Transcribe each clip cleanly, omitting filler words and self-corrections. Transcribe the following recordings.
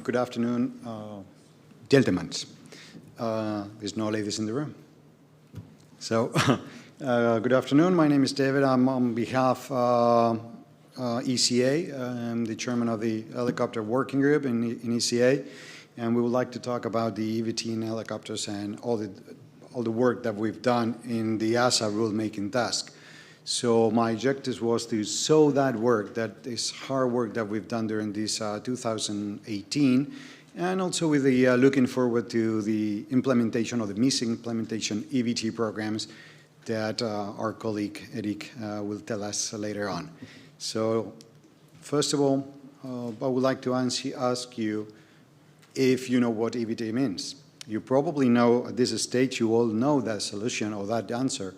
Good afternoon, gentlemen. There's no ladies in the room. So, good afternoon. My name is David. I'm on behalf of ECA. I'm the chairman of the helicopter working group in ECA, and we would like to talk about the EBT in helicopters and all the work that we've done in the EASA rulemaking task. So my objective was to show that work, that is hard work that we've done during this 2018, and also with the looking forward to the implementation of the missing implementation EBT programs that our colleague Eric will tell us later on. So first of all, I would like to ask you if you know what EBT means. You probably know at this stage, you all know that solution or that answer.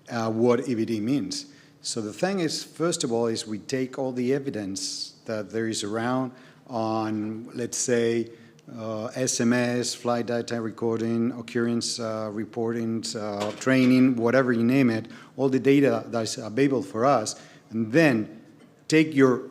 What EBT means. So the thing is, first of all, is we take all the evidence that there is around on, let's say, SMS, flight data recording, occurrence reporting, training, whatever you name it, all the data that's available for us, and then take your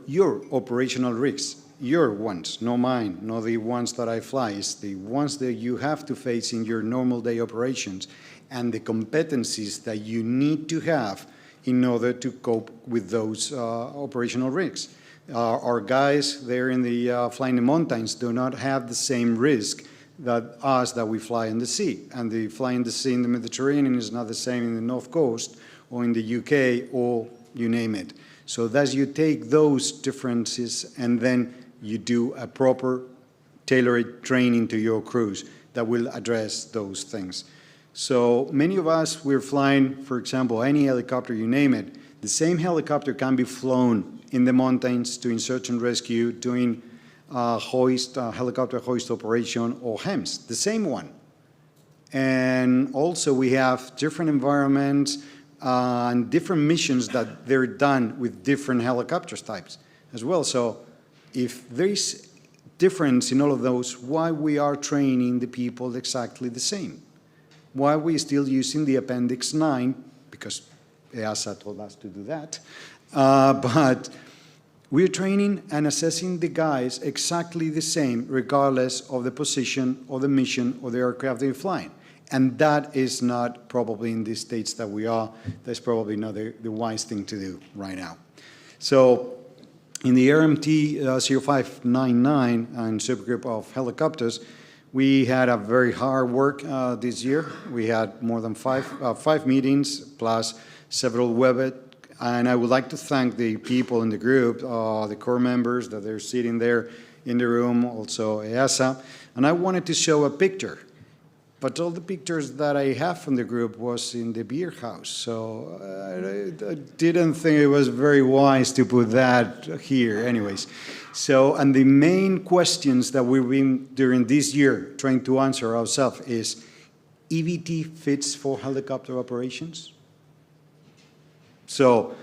operational risks, your ones, not mine, not the ones that I fly, it's the ones that you have to face in your normal day operations, and the competencies that you need to have in order to cope with those operational risks. Our guys there in the flying the mountains do not have the same risk that us that we fly in the sea. And the flying the sea in the Mediterranean is not the same in the North Coast or in the UK or you name it. So that's you take those differences and then you do a proper tailored training to your crews that will address those things. So many of us, we're flying, for example, any helicopter, you name it. The same helicopter can be flown in the mountains doing search and rescue, doing helicopter hoist operation or HEMS, the same one. And also we have different environments and different missions that they're done with different helicopter types as well. So if there's difference in all of those, why we are training the people exactly the same? Why we're still using the Appendix 9, because EASA told us to do that, but we're training and assessing the guys exactly the same, regardless of the position or the mission or the aircraft they're flying. And that is not probably in the states that we are, that's probably not the wise thing to do right now. So in the RMT 0599 and subgroup of helicopters, we had a very hard work this year. We had more than five meetings plus several web. And I would like to thank the people in the group, the core members that are sitting there in the room, also EASA. And I wanted to show a picture. But all the pictures that I have from the group was in the beer house. So I didn't think it was very wise to put that here anyways. So, and the main questions that we've been during this year trying to answer ourselves is, EBT fits for helicopter operations? So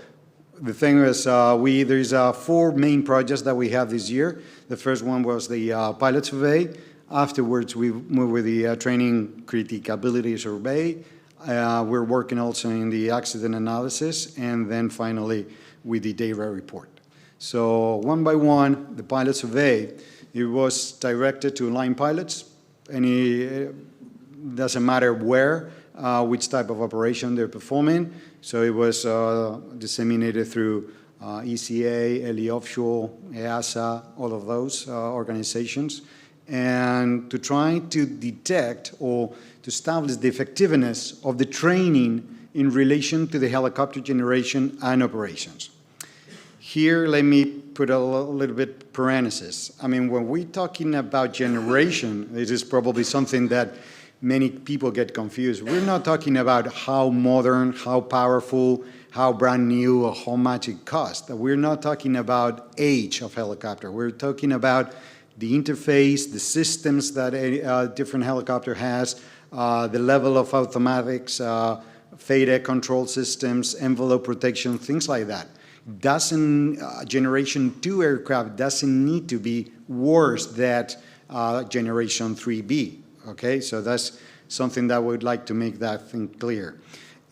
the thing is, there's 4 main projects that we have this year. The first one was the pilot survey. Afterwards, we moved with the training criticability survey. We're working also in the accident analysis, and then finally with the data report. So one by one, the pilot survey, it was directed to line pilots. Doesn't matter where, which type of operation they're performing. So it was disseminated through ECA, LE Offshore, EASA, all of those organizations. And to try to detect or to establish the effectiveness of the training in relation to the helicopter generation and operations. Here, let me put a little bit parenthesis. I mean, when we're talking about generation, this is probably something that many people get confused. We're not talking about how modern, how powerful, how brand new, or how much it costs. We're not talking about age of helicopter. We're talking about the interface, the systems that a different helicopter has, the level of automatics, FADE control systems, envelope protection, things like that. Generation 2 aircraft doesn't need to be worse than Generation 3B, okay? So that's something that I would like to make that thing clear.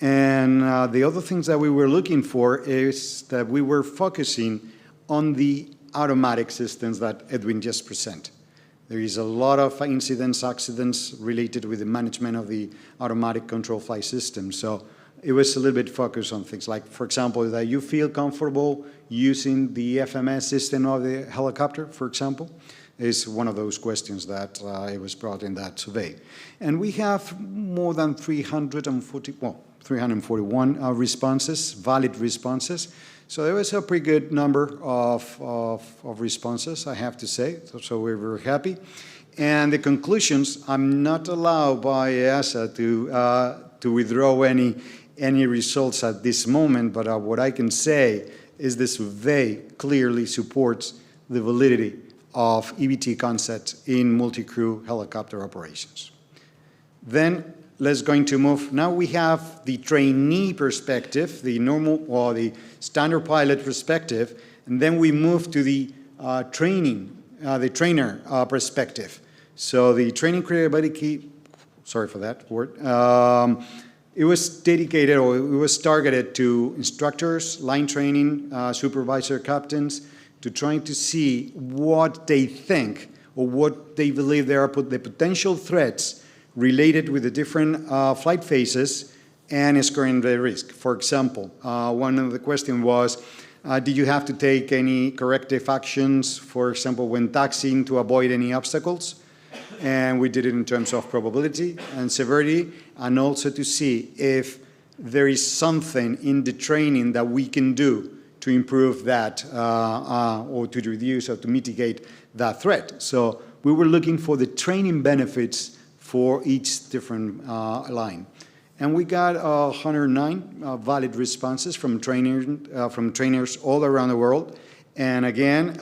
And the other things that we were looking for is that we were focusing on the automatic systems that Edwin just presented. There is a lot of incidents, accidents related with the management of the automatic control flight system. So it was a little bit focused on things like, for example, that you feel comfortable using the FMS system of the helicopter, for example, is one of those questions that it was brought in that survey. And we have more than 341 responses, valid responses. So there was a pretty good number of responses, I have to say, so we're very happy. And the conclusions, I'm not allowed by EASA to withdraw any results at this moment, but what I can say is the survey clearly supports the validity of EBT concepts in multi-crew helicopter operations. Then let's going to move. Now we have the trainee perspective, the normal or the standard pilot perspective, and then we move to the trainer perspective. So the training credibility, sorry for that word, it was dedicated or it was targeted to instructors, line training, supervisor captains, to trying to see what they think or what they believe there are the potential threats related with the different flight phases and scoring the risk. For example, one of the questions was, did you have to take any corrective actions, for example, when taxiing to avoid any obstacles? And we did it in terms of probability and severity, and also to see if there is something in the training that we can do to improve that or to reduce or to mitigate that threat. So we were looking for the training benefits for each different line. And we got 109 valid responses from trainers all around the world. And again,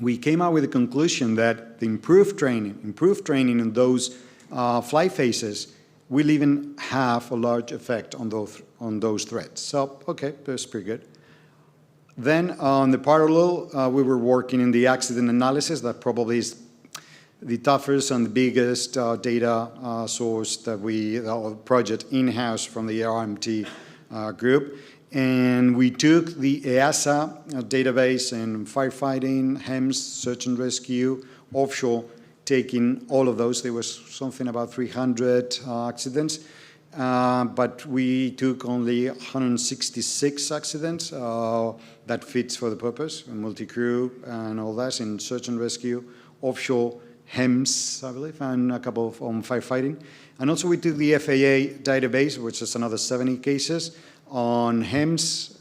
we came out with the conclusion that the improved training in those flight phases will even have a large effect on those threats. So, okay, that's pretty good. Then on the parallel, we were working in the accident analysis. That probably is the toughest and the biggest data source that project in-house from the RMT group. And we took the EASA database in firefighting, HEMS, search and rescue, offshore, taking all of those. There was something about 300 accidents, but we took only 166 accidents that fits for the purpose, multi-crew and all that in search and rescue, offshore, HEMS, I believe, and a couple on firefighting. And also we took the FAA database, which is another 70 cases, on HEMS,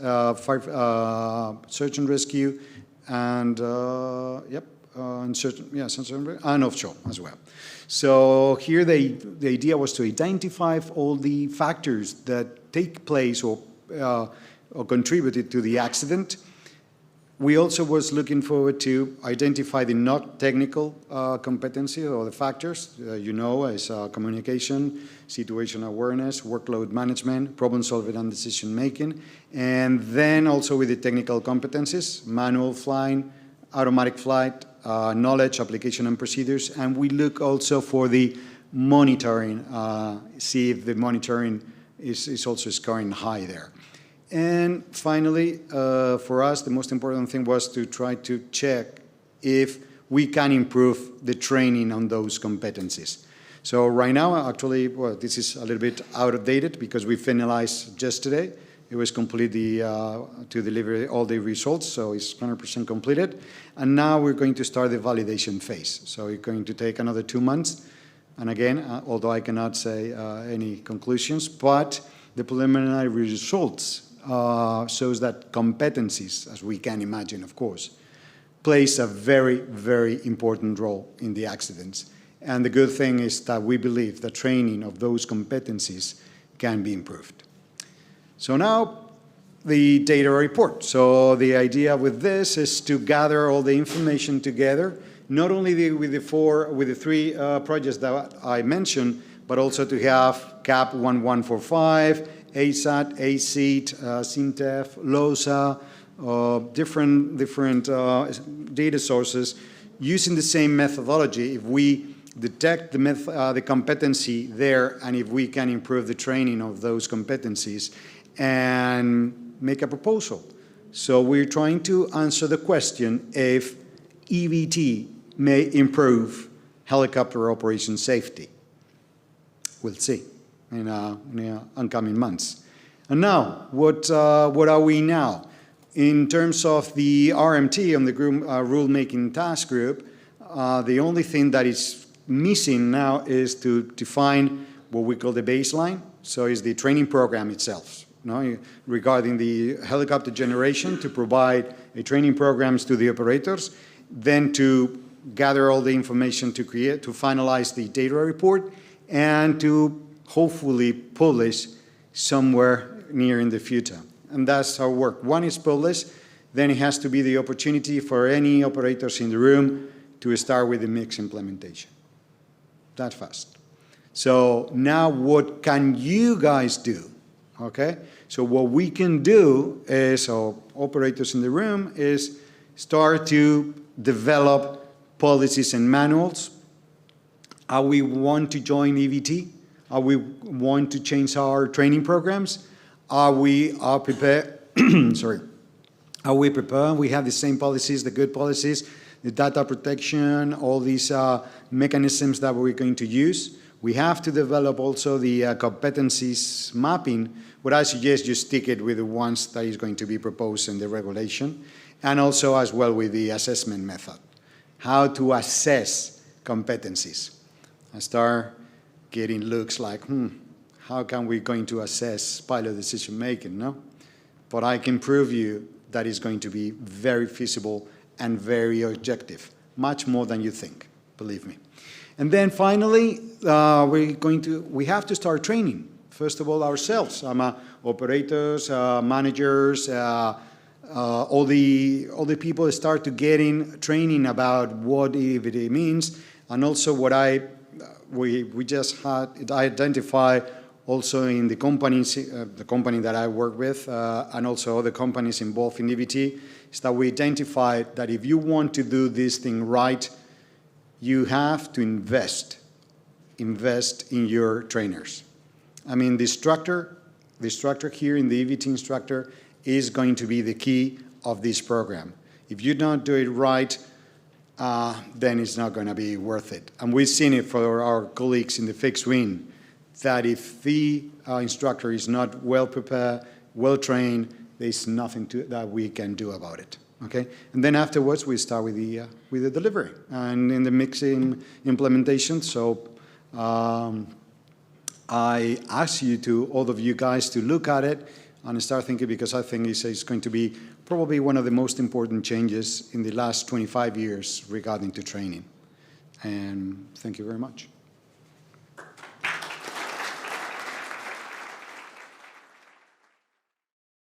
search and rescue, and and offshore as well. So here the idea was to identify all the factors that take place or contributed to the accident. We also was looking forward to identify the not technical competency or the factors, as communication, situational awareness, workload management, problem solving and decision making, and then also with the technical competencies, manual flying, automatic flight, knowledge, application and procedures, and we look also for the monitoring, see if the monitoring is also scoring high there. And finally, for us, the most important thing was to try to check if we can improve the training on those competencies. So right now, actually, well, this is a little bit outdated because we finalized yesterday. It was completely to deliver all the results, so it's 100% completed. And now we're going to start the validation phase. So it's going to take another 2 months. And again, although I cannot say any conclusions, but the preliminary results shows that competencies, as we can imagine, of course, plays a very, very important role in the accidents. And the good thing is that we believe the training of those competencies can be improved. So now the data report. So the idea with this is to gather all the information together, not only with the three projects that I mentioned, but also to have CAP 1145, ASAT, ACET, SINTEF, LOSA, different data sources using the same methodology. If we detect the competency there and if we can improve the training of those competencies and make a proposal. So we're trying to answer the question if EBT may improve helicopter operation safety. We'll see in oncoming months. And now, what are we now? In terms of the RMT, on the group, rulemaking task group, the only thing that is missing now is to define what we call the baseline. So it's the training program itself, regarding the helicopter generation, to provide a training programs to the operators, then to gather all the information to finalize the data report, and to hopefully publish somewhere near in the future. And that's our work. One is published, then it has to be the opportunity for any operators in the room to start with the mix implementation. That fast. So now what can you guys do? Okay? So what we can do is, so operators in the room, is start to develop policies and manuals. Are we want to join EBT? Are we want to change our training programs? Are we prepared? Sorry. Are we prepared? We have the same policies, the good policies, the data protection, all these mechanisms that we're going to use. We have to develop also the competencies mapping, but I suggest you stick it with the ones that is going to be proposed in the regulation, and also as well with the assessment method. How to assess competencies. I start getting looks like, how can we going to assess pilot decision making, no? But I can prove you that is going to be very feasible and very objective, much more than you think, believe me. And then finally, we have to start training, first of all, ourselves. Operators, managers, all the people start to getting training about what EBT means, and also what we just had identified also in the companies, the company that I work with, and also other companies involved in EBT, is that we identified that if you want to do this thing right, you have to invest in your trainers. I mean, the structure here in the EBT instructor is going to be the key of this program. If you don't do it right, then it's not going to be worth it. And we've seen it for our colleagues in the fixed wing, that if the instructor is not well prepared, well trained, there's nothing that we can do about it. Okay, and then afterwards we start with the delivery and in the mixing implementation. So I ask you all of you guys to look at it and start thinking, because I think it's going to be probably one of the most important changes in the last 25 years regarding to training. And thank you very much.